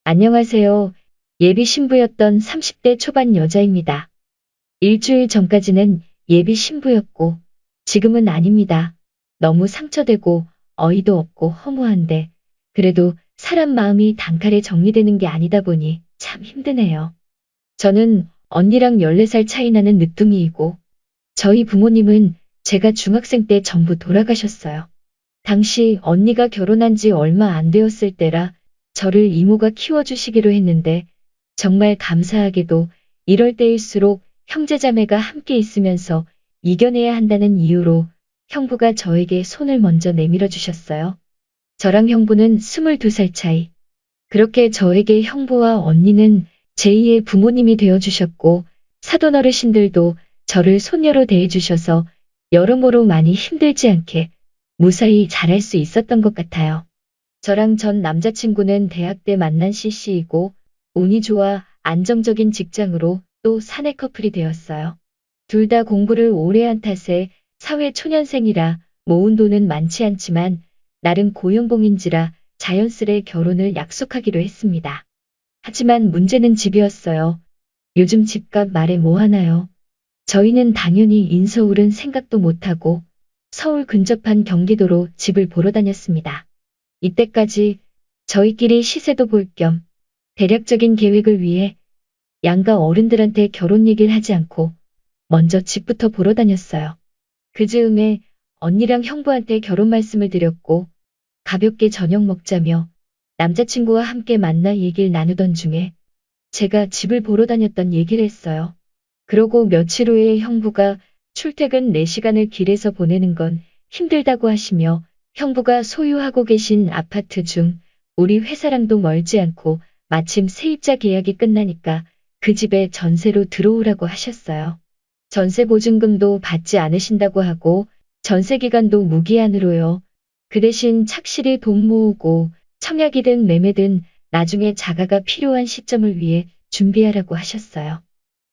안녕하세요. 예비 신부였던 30대 초반 여자입니다. 일주일 전까지는 예비 신부였고 지금은 아닙니다. 너무 상처되고 어이도 없고 허무한데 그래도 사람 마음이 단칼에 정리되는 게 아니다 보니 참 힘드네요. 저는 언니랑 14살 차이 나는 늦둥이이고 저희 부모님은 제가 중학생 때 전부 돌아가셨어요. 당시 언니가 결혼한 지 얼마 안 되었을 때라 저를 이모가 키워주시기로 했는데 정말 감사하게도 이럴 때일수록 형제자매가 함께 있으면서 이겨내야 한다는 이유로 형부가 저에게 손을 먼저 내밀어 주셨어요. 저랑 형부는 22살 차이. 그렇게 저에게 형부와 언니는 제2의 부모님이 되어주셨고 사돈 어르신들도 저를 손녀로 대해주셔서 여러모로 많이 힘들지 않게 무사히 잘할 수 있었던 것 같아요. 저랑 전 남자친구는 대학 때 만난 CC이고 운이 좋아 안정적인 직장으로 또 사내 커플이 되었어요. 둘 다 공부를 오래 한 탓에 사회 초년생이라 모은 돈은 많지 않지만 나름 고연봉인지라 자연스레 결혼을 약속하기로 했습니다. 하지만 문제는 집이었어요. 요즘 집값 말해 뭐 하나요? 저희는 당연히 인서울은 생각도 못하고 서울 근접한 경기도로 집을 보러 다녔습니다. 이때까지 저희끼리 시세도 볼 겸 대략적인 계획을 위해 양가 어른들한테 결혼 얘기를 하지 않고 먼저 집부터 보러 다녔어요. 그 즈음에 언니랑 형부한테 결혼 말씀을 드렸고 가볍게 저녁 먹자며 남자친구와 함께 만나 얘기를 나누던 중에 제가 집을 보러 다녔던 얘기를 했어요. 그러고 며칠 후에 형부가 출퇴근 4시간을 길에서 보내는 건 힘들다고 하시며 형부가 소유하고 계신 아파트 중 우리 회사랑도 멀지 않고 마침 세입자 계약이 끝나니까 그 집에 전세로 들어오라고 하셨어요. 전세 보증금도 받지 않으신다고 하고 전세 기간도 무기한으로요. 그 대신 착실히 돈 모으고 청약이든 매매든 나중에 자가가 필요한 시점을 위해 준비하라고 하셨어요.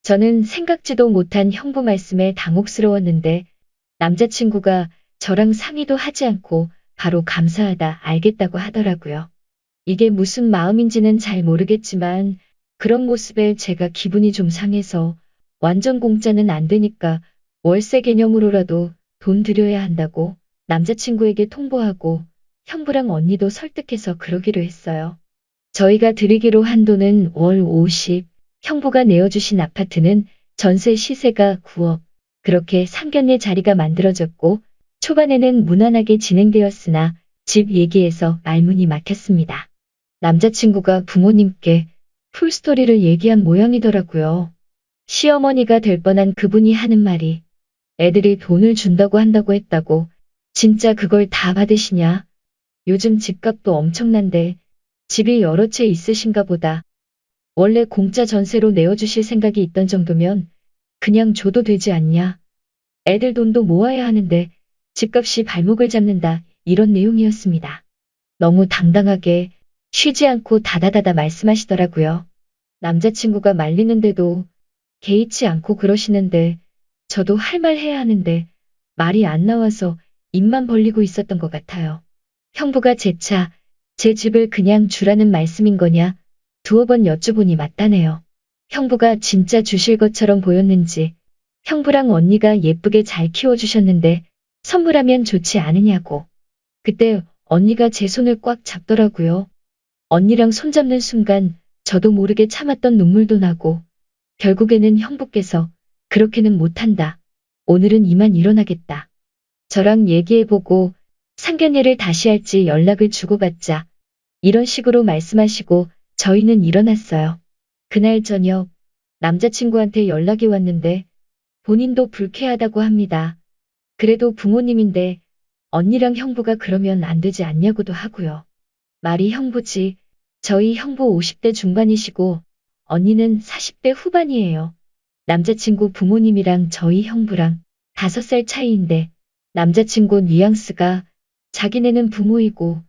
저는 생각지도 못한 형부 말씀에 당혹스러웠는데 남자친구가 저랑 상의도 하지 않고 바로 감사하다 알겠다고 하더라고요. 이게 무슨 마음인지는 잘 모르겠지만 그런 모습에 제가 기분이 좀 상해서 완전 공짜는 안 되니까 월세 개념으로라도 돈 들여야 한다고 남자친구에게 통보하고 형부랑 언니도 설득해서 그러기로 했어요. 저희가 드리기로 한 돈은 월 50, 형부가 내어주신 아파트는 전세 시세가 9억, 그렇게 상견례 자리가 만들어졌고 초반에는 무난하게 진행되었으나 집 얘기에서 말문이 막혔습니다. 남자친구가 부모님께 풀스토리를 얘기한 모양이더라고요. 시어머니가 될 뻔한 그분이 하는 말이 애들이 돈을 준다고 한다고 했다고 진짜 그걸 다 받으시냐? 요즘 집값도 엄청난데 집이 여러 채 있으신가 보다. 원래 공짜 전세로 내어주실 생각이 있던 정도면 그냥 줘도 되지 않냐? 애들 돈도 모아야 하는데 집값이 발목을 잡는다 이런 내용이었습니다. 너무 당당하게 쉬지 않고 다다다다 말씀하시더라고요. 남자친구가 말리는데도 개의치 않고 그러시는데 저도 할 말 해야 하는데 말이 안 나와서 입만 벌리고 있었던 것 같아요. 형부가 재차 제 집을 그냥 주라는 말씀인 거냐 두어 번 여쭈보니 맞다네요. 형부가 진짜 주실 것처럼 보였는지 형부랑 언니가 예쁘게 잘 키워주셨는데 선물하면 좋지 않으냐고. 그때 언니가 제 손을 꽉 잡더라고요. 언니랑 손잡는 순간 저도 모르게 참았던 눈물도 나고 결국에는 형부께서 그렇게는 못한다. 오늘은 이만 일어나겠다. 저랑 얘기해보고 상견례를 다시 할지 연락을 주고받자 이런 식으로 말씀하시고 저희는 일어났어요. 그날 저녁 남자친구한테 연락이 왔는데 본인도 불쾌하다고 합니다. 그래도 부모님인데 언니랑 형부가 그러면 안 되지 않냐고도 하고요. 말이 형부지 저희 형부 50대 중반이시고 언니는 40대 후반이에요. 남자친구 부모님이랑 저희 형부랑 5살 차이인데 남자친구 뉘앙스가 자기네는 부모이고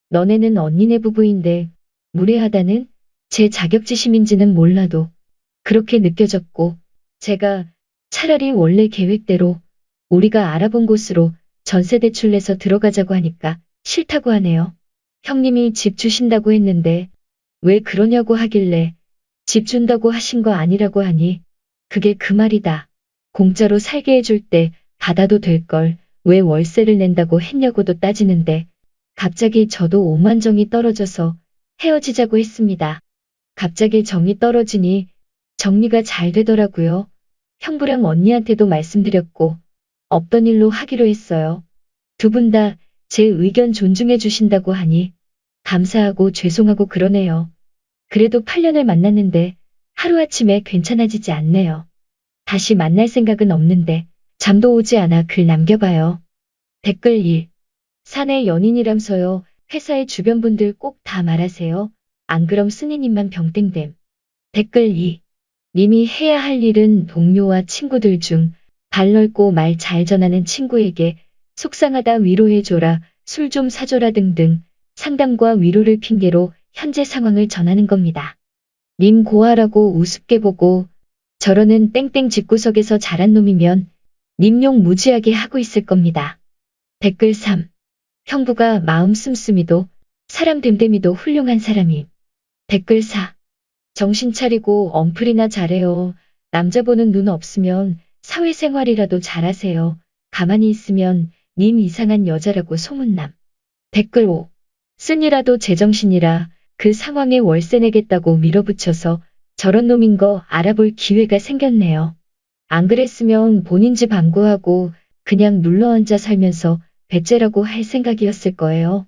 너네는 언니네 부부인데 무례하다는 제 자격지심인지는 몰라도 그렇게 느껴졌고 제가 차라리 원래 계획대로 우리가 알아본 곳으로 전세 대출 내서 들어가자고 하니까 싫다고 하네요. 형님이 집 주신다고 했는데 왜 그러냐고 하길래 집 준다고 하신 거 아니라고 하니 그게 그 말이다. 공짜로 살게 해줄 때 받아도 될 걸 왜 월세를 낸다고 했냐고도 따지는데 갑자기 저도 오만정이 떨어져서 헤어지자고 했습니다. 갑자기 정이 떨어지니 정리가 잘 되더라고요. 형부랑 언니한테도 말씀드렸고 없던 일로 하기로 했어요. 두 분 다 제 의견 존중해 주신다고 하니 감사하고 죄송하고 그러네요. 그래도 8년을 만났는데 하루아침에 괜찮아지지 않네요. 다시 만날 생각은 없는데 잠도 오지 않아 글 남겨봐요. 댓글 1. 사내 연인이람서요. 회사의 주변 분들 꼭 다 말하세요. 안 그럼 스니님만 병땡됨. 댓글 2. 님이 해야 할 일은 동료와 친구들 중 발 넓고 말 잘 전하는 친구에게 속상하다 위로해줘라, 술 좀 사줘라 등등 상담과 위로를 핑계로 현재 상황을 전하는 겁니다. 님 고아라고 우습게 보고 저러는 땡땡 집구석에서 자란 놈이면 님 욕 무지하게 하고 있을 겁니다. 댓글 3. 형부가 마음 씀씀이도 사람 됨됨이도 훌륭한 사람임. 댓글 4. 정신 차리고 언플이나 잘해요. 남자 보는 눈 없으면 사회생활이라도 잘하세요. 가만히 있으면 님 이상한 여자라고 소문남. 댓글 5. 쓴이라도 제정신이라 그 상황에 월세 내겠다고 밀어붙여서 저런 놈인 거 알아볼 기회가 생겼네요. 안 그랬으면 본인 집 안 구하고 그냥 눌러앉아 살면서 배째라고 할 생각이었을 거예요.